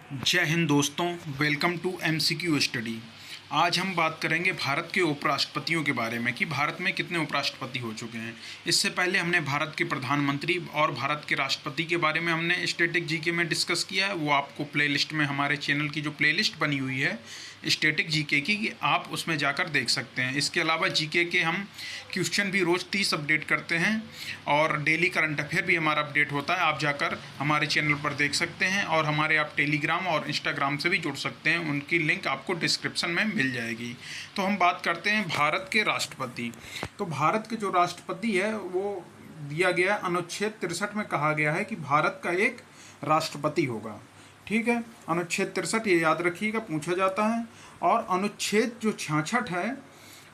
जय हिंद दोस्तों, welcome to MCQ study. आज हम बात करेंगे भारत के उपराष्ट्रपतियों के बारे में कि भारत में कितने उपराष्ट्रपति हो चुके हैं। इससे पहले हमने भारत के प्रधानमंत्री और भारत के राष्ट्रपति के बारे में हमने स्टैटिक जीके में डिस्कस किया है। वो आपको प्लेलिस्ट में, हमारे चैनल की जो प्लेलिस्ट बनी हुई है स्टैटिक जीके की, आप उसमें जाकर देख सकते हैं। इसके अलावा जीके के हम क्वेश्चन भी रोज़ 30 अपडेट करते हैं और डेली करंट अफेयर भी हमारा अपडेट होता है। आप जाकर हमारे चैनल पर देख सकते हैं और हमारे आप टेलीग्राम और इंस्टाग्राम से भी जुड़ सकते हैं, उनकी लिंक आपको डिस्क्रिप्शन में मिल जाएगी। तो हम बात करते हैं भारत के राष्ट्रपति। तो भारत के जो राष्ट्रपति है वो दिया गया अनुच्छेद 63 में कहा गया है कि भारत का एक राष्ट्रपति होगा। ठीक है, अनुच्छेद 63 ये याद रखिएगा, पूछा जाता है। और अनुच्छेद जो 66 है,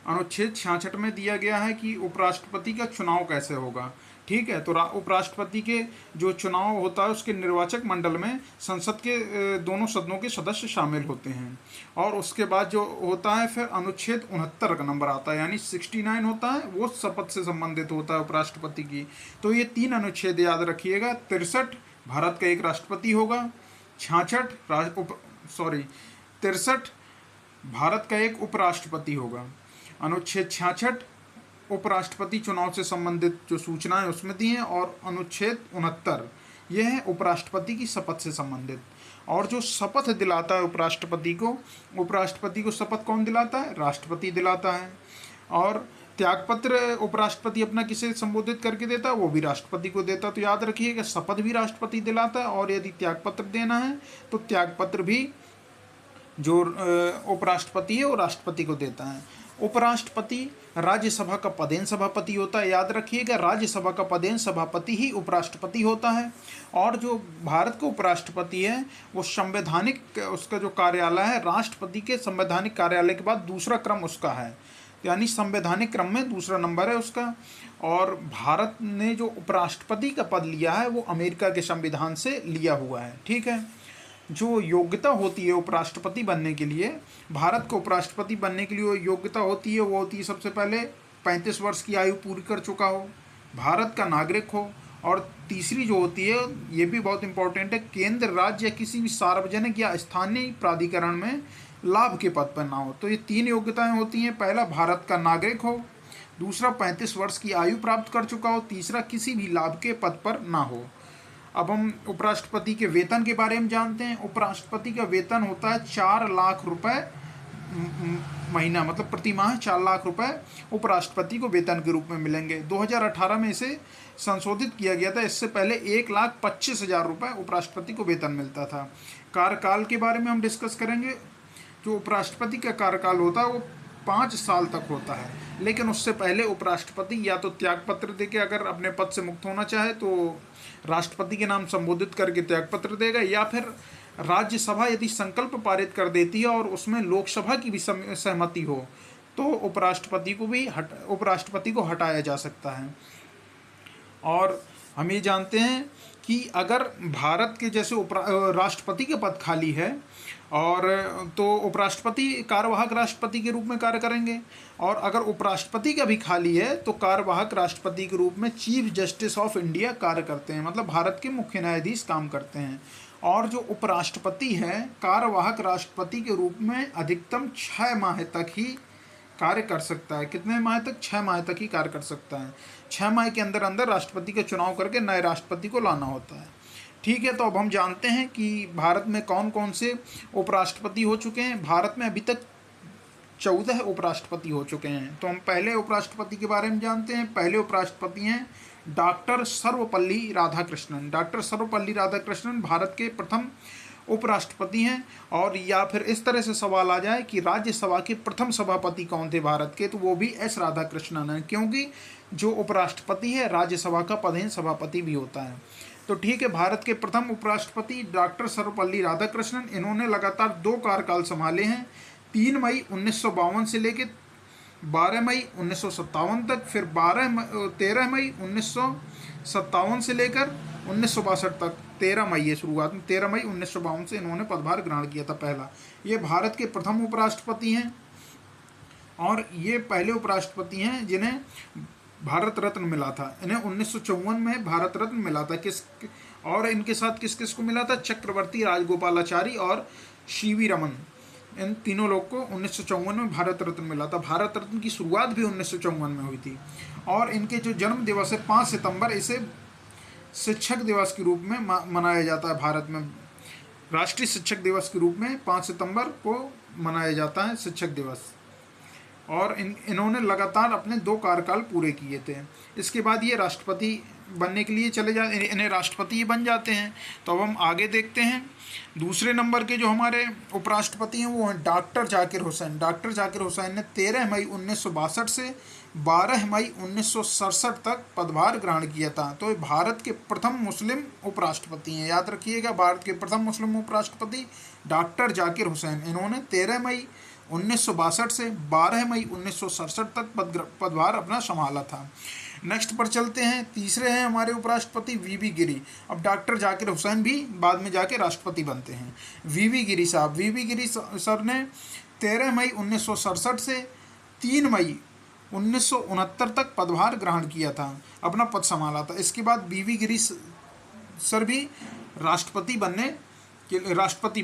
अनुच्छेद 66 में दिया गया है कि उपराष्ट्रपति का चुनाव कैसे होगा। ठीक है, तो उपराष्ट्रपति के जो चुनाव होता है उसके निर्वाचक मंडल में संसद के दोनों सदनों के सदस्य शामिल होते हैं। और उसके बाद जो होता है फिर अनुच्छेद 69 का नंबर आता है, यानी 69 होता है, वो शपथ से संबंधित होता है उपराष्ट्रपति की। तो ये 3 अनुच्छेद याद रखिएगा। 63 भारत का एक राष्ट्रपति होगा, 63 भारत का एक उपराष्ट्रपति होगा। अनुच्छेद 66 उपराष्ट्रपति चुनाव से संबंधित जो सूचनाएं उसमें दी हैं, और अनुच्छेद 69 यह है उपराष्ट्रपति की शपथ से संबंधित। और जो शपथ दिलाता है उपराष्ट्रपति को शपथ कौन दिलाता है? राष्ट्रपति दिलाता है। और त्यागपत्र उपराष्ट्रपति अपना किसे संबोधित करके देता है? वो भी राष्ट्रपति को देता है। तो याद रखिएगा, शपथ भी राष्ट्रपति दिलाता है, और यदि त्यागपत्र देना है तो त्यागपत्र भी जो उपराष्ट्रपति है वो राष्ट्रपति को देता है। उपराष्ट्रपति राज्यसभा का पदेन सभापति होता है। याद रखिएगा, राज्यसभा का पदेन सभापति ही उपराष्ट्रपति होता है। और जो भारत का उपराष्ट्रपति है वो संवैधानिक, उसका जो कार्यालय है राष्ट्रपति के संवैधानिक कार्यालय के बाद दूसरा क्रम उसका है, यानी संवैधानिक क्रम में दूसरा नंबर है उसका। और भारत ने जो उपराष्ट्रपति का पद लिया है वो अमेरिका के संविधान से लिया हुआ है। ठीक है, जो योग्यता होती है उपराष्ट्रपति बनने के लिए, भारत को उपराष्ट्रपति बनने के लिए वो योग्यता होती है, वो होती है सबसे पहले 35 वर्ष की आयु पूरी कर चुका हो, भारत का नागरिक हो, और तीसरी जो होती है, ये भी बहुत इंपॉर्टेंट है, केंद्र, राज्य या किसी भी सार्वजनिक या स्थानीय प्राधिकरण में लाभ के पद पर ना हो। तो ये 3 योग्यताएं होती हैं। पहला, भारत का नागरिक हो, दूसरा 35 वर्ष की आयु प्राप्त कर चुका हो, तीसरा किसी भी लाभ के पद पर ना हो। अब हम उपराष्ट्रपति के वेतन के बारे में जानते हैं। उपराष्ट्रपति का वेतन होता है 4 लाख रुपए महीना, मतलब प्रति माह 4 लाख रुपए उपराष्ट्रपति को वेतन के रूप में मिलेंगे। 2018 में इसे संशोधित किया गया था। इससे पहले 1,25,000 रुपये उपराष्ट्रपति को वेतन मिलता था। कार्यकाल के बारे में हम डिस्कस करेंगे। जो उपराष्ट्रपति का कार्यकाल होता है वो 5 साल तक होता है, लेकिन उससे पहले उपराष्ट्रपति या तो त्यागपत्र देके अगर अपने पद से मुक्त होना चाहे तो राष्ट्रपति के नाम संबोधित करके त्यागपत्र देगा, या फिर राज्यसभा यदि संकल्प पारित कर देती है और उसमें लोकसभा की भी सहमति हो तो उपराष्ट्रपति को हटाया जा सकता है। और हम ये जानते हैं कि अगर भारत के जैसे राष्ट्रपति के पद खाली है और तो उपराष्ट्रपति कार्यवाहक राष्ट्रपति के रूप में कार्य करेंगे, और अगर उपराष्ट्रपति का भी खाली है तो कार्यवाहक राष्ट्रपति के रूप में चीफ जस्टिस ऑफ इंडिया कार्य करते हैं, मतलब भारत के मुख्य न्यायाधीश काम करते हैं। और जो उपराष्ट्रपति है कार्यवाहक राष्ट्रपति के रूप में अधिकतम 6 माह तक ही कार्य कर सकता है। कितने माह तक? 6 माह तक ही कार्य कर सकता है। 6 माह के अंदर अंदर राष्ट्रपति का चुनाव करके नए राष्ट्रपति को लाना होता है। ठीक है, तो अब हम जानते हैं कि भारत में कौन कौन से उपराष्ट्रपति हो चुके हैं। भारत में अभी तक 14 उपराष्ट्रपति हो चुके हैं। तो हम पहले उपराष्ट्रपति के बारे में जानते हैं। पहले उपराष्ट्रपति हैं डॉक्टर सर्वपल्ली राधाकृष्णन। डॉक्टर सर्वपल्ली राधाकृष्णन भारत के प्रथम उपराष्ट्रपति हैं। और या फिर इस तरह से सवाल आ जाए कि राज्यसभा के प्रथम सभापति कौन थे भारत के, तो वो भी एस राधाकृष्णन हैं, क्योंकि जो उपराष्ट्रपति है राज्यसभा का पदेन सभापति भी होता है। तो ठीक है, भारत के प्रथम उपराष्ट्रपति डॉक्टर सर्वपल्ली राधाकृष्णन, इन्होंने लगातार 2 कार्यकाल संभाले हैं। 3 मई 1952 से लेकर 12 मई 1957 तक, फिर 13 मई 1957 से लेकर 1962 तक। 13 मई है शुरुआत में, 13 मई 1952 से इन्होंने पदभार ग्रहण किया था पहला। ये भारत के प्रथम उपराष्ट्रपति हैं, और ये पहले उपराष्ट्रपति हैं जिन्हें भारत रत्न मिला था। इन्हें 1954 में भारत रत्न मिला था। और इनके साथ किस किस को मिला था? चक्रवर्ती राजगोपालाचारी और सीवी रमन, इन तीनों लोग को 1954 में भारत रत्न मिला था। भारत रत्न की शुरुआत भी 1954 में हुई थी। और इनके जो जन्म दिवस है 5 सितंबर, इसे शिक्षक दिवस के रूप में मनाया जाता है। भारत में राष्ट्रीय शिक्षक दिवस के रूप में 5 सितंबर को मनाया जाता है शिक्षक दिवस। और इन्होंने लगातार अपने 2 कार्यकाल पूरे किए थे। इसके बाद ये राष्ट्रपति बनने के लिए चले जा इन्हें राष्ट्रपति बन जाते हैं। तो अब हम आगे देखते हैं। दूसरे नंबर के जो हमारे उपराष्ट्रपति हैं वो हैं डॉक्टर जाकिर हुसैन। डॉक्टर जाकिर हुसैन ने 13 मई 1962 से 12 मई 1967 तक पदभार ग्रहण किया था। तो ये भारत के प्रथम मुस्लिम उपराष्ट्रपति हैं। याद रखिएगा, भारत के प्रथम मुस्लिम उपराष्ट्रपति डॉक्टर जाकिर हुसैन। इन्होंने 13 मई 1962 से 12 मई 1967 तक पदभार अपना संभाला था। नेक्स्ट पर चलते हैं। तीसरे हैं हमारे उपराष्ट्रपति वीवी गिरी। अब डॉक्टर जाकिर हुसैन भी बाद में जाके राष्ट्रपति बनते हैं। वीवी गिरी साहब, वीवी गिरी सर ने 13 मई 1967 से 3 मई 1969 तक पदभार ग्रहण किया था, अपना पद संभाला था। इसके बाद वीवी गिरी सर भी राष्ट्रपति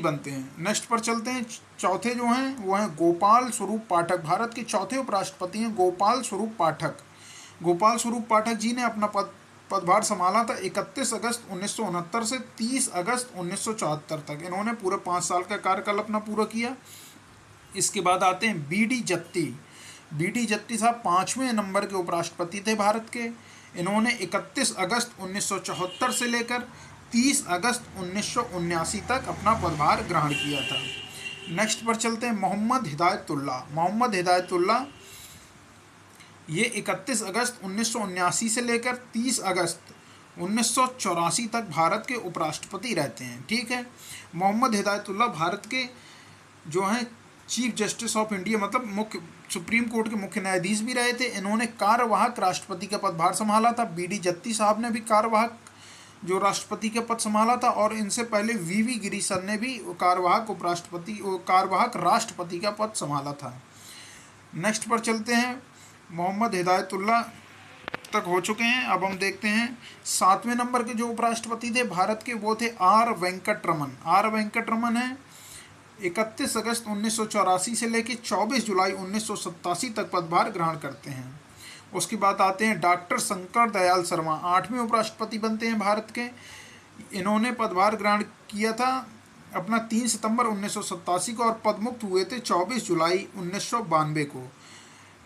बनते हैं। नेक्स्ट पर चलते हैं। चौथे जो हैं वो हैं गोपाल स्वरूप पाठक। भारत के चौथे उपराष्ट्रपति हैं गोपाल स्वरूप पाठक। गोपाल स्वरूप पाठक जी ने अपना पदभार संभाला था 31 अगस्त 1969 से 30 अगस्त 1974 तक। इन्होंने पूरे 5 साल का कार्यकाल अपना पूरा किया। इसके बाद आते हैं बीडी जत्ती। बीडी जत्ती साहब 5वें नंबर के उपराष्ट्रपति थे भारत के। इन्होंने 31 अगस्त 1974 से लेकर 30 अगस्त 1979 तक अपना पदभार ग्रहण किया था। नेक्स्ट पर चलते हैं मोहम्मद हिदायतुल्लाह। मोहम्मद हिदायतुल्लाह ये 31 अगस्त 1979 से लेकर 30 अगस्त 1984 तक भारत के उपराष्ट्रपति रहते हैं। ठीक है। मोहम्मद हिदायतुल्लाह भारत के जो हैं चीफ जस्टिस ऑफ इंडिया, मतलब मुख्य सुप्रीम कोर्ट के मुख्य न्यायाधीश भी रहे थे। इन्होंने कार्यवाहक राष्ट्रपति का पदभार संभाला था। बीडी जत्ती साहब ने भी कार्यवाहक जो राष्ट्रपति का पद संभाला था। और इनसे पहले वीवी गिरी सर ने भी कार्यवाहक राष्ट्रपति का पद संभाला था। नेक्स्ट पर चलते हैं। मोहम्मद हिदायतुल्लाह तक हो चुके हैं। अब हम देखते हैं 7वें नंबर के जो उपराष्ट्रपति थे भारत के, वो थे आर वेंकटरमन। आर वेंकटरमन है 31 अगस्त 1984 से लेकर 24 जुलाई 1987 तक पदभार ग्रहण करते हैं। उसके बाद आते हैं डॉक्टर शंकर दयाल शर्मा। 8वें उपराष्ट्रपति बनते हैं भारत के। इन्होंने पदभार ग्रहण किया था अपना 3 सितंबर 1987 को और पदमुक्त हुए थे 24 जुलाई 1992 को।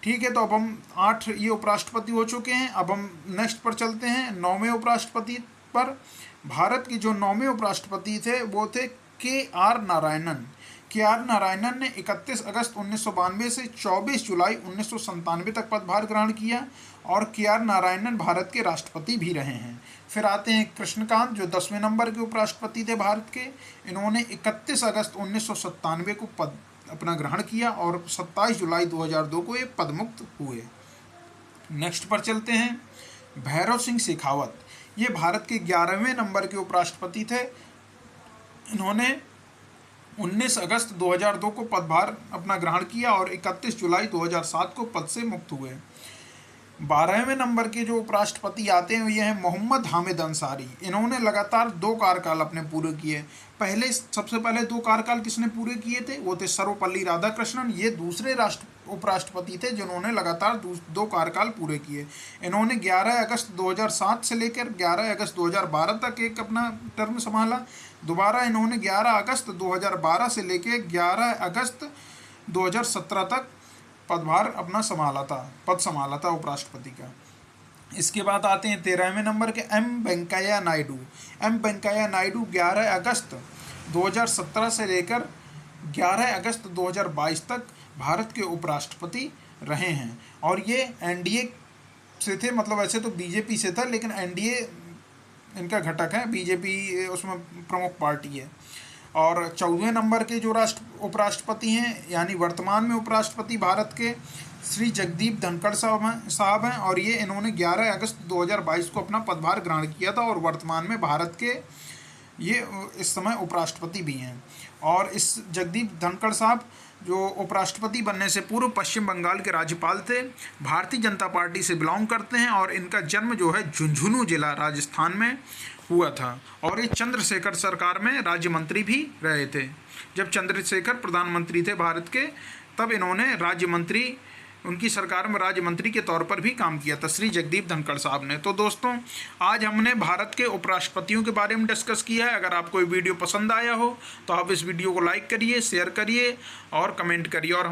ठीक है। तो अब हम 8 ये उपराष्ट्रपति हो चुके हैं। अब हम नेक्स्ट पर चलते हैं 9वें उपराष्ट्रपति पर। भारत के जो 9वें उपराष्ट्रपति थे वो थे के आर नारायणन। के आर नारायणन ने 31 अगस्त 1992 से 24 जुलाई 1997 तक पदभार ग्रहण किया और के आर नारायणन भारत के राष्ट्रपति भी रहे हैं। फिर आते हैं कृष्णकांत जो 10वें नंबर के उपराष्ट्रपति थे भारत के। इन्होंने 31 अगस्त 1997 को पद अपना ग्रहण किया और 27 जुलाई 2002 को ये पदमुक्त हुए। नेक्स्ट पर चलते हैं भैरव सिंह शेखावत। ये भारत के 11वें नंबर के उपराष्ट्रपति थे। इन्होंने 19 अगस्त 2002 को पदभार अपना ग्रहण किया और 31 जुलाई 2007 को पद से मुक्त हुए। 12वें नंबर के जो उपराष्ट्रपति आते हैं ये हैं मोहम्मद हामिद अंसारी। इन्होंने लगातार 2 कार्यकाल अपने पूरे किए। सबसे पहले 2 कार्यकाल किसने पूरे किए थे? वो थे सर्वपल्ली राधाकृष्णन। ये दूसरे उपराष्ट्रपति थे जिन्होंने लगातार 2 कार्यकाल पूरे किए। इन्होंने 11 अगस्त 2007 से लेकर 11 अगस्त 2012 तक एक अपना टर्म संभाला। दोबारा इन्होंने 11 अगस्त 2012 से लेकर 11 अगस्त 2017 तक पद संभाला था उपराष्ट्रपति का। इसके बाद आते हैं 13वें नंबर के एम वेंकैया नायडू। एम वेंकैया नायडू 11 अगस्त 2017 से लेकर 11 अगस्त 2022 तक भारत के उपराष्ट्रपति रहे हैं। और ये एनडीए से थे, मतलब वैसे तो बीजेपी से था लेकिन एनडीए इनका घटक है, बीजेपी उसमें प्रमुख पार्टी है। और 14वें नंबर के जो उपराष्ट्रपति हैं यानी वर्तमान में उपराष्ट्रपति भारत के श्री जगदीप धनखड़ साहब हैं और ये इन्होंने 11 अगस्त 2022 को अपना पदभार ग्रहण किया था और वर्तमान में भारत के ये इस समय उपराष्ट्रपति भी हैं। और इस जगदीप धनखड़ साहब जो उपराष्ट्रपति बनने से पूर्व पश्चिम बंगाल के राज्यपाल थे, भारतीय जनता पार्टी से बिलोंग करते हैं और इनका जन्म जो है झुंझुनू जिला राजस्थान में हुआ था और ये चंद्रशेखर सरकार में राज्य मंत्री भी रहे थे। जब चंद्रशेखर प्रधानमंत्री थे भारत के, तब इन्होंने राज्य मंत्री, उनकी सरकार में राज्य मंत्री के तौर पर भी काम किया था, श्री जगदीप धनखड़ साहब ने। तो दोस्तों, आज हमने भारत के उपराष्ट्रपतियों के बारे में डिस्कस किया है। अगर आपको ये वीडियो पसंद आया हो तो आप इस वीडियो को लाइक करिए, शेयर करिए और कमेंट करिए और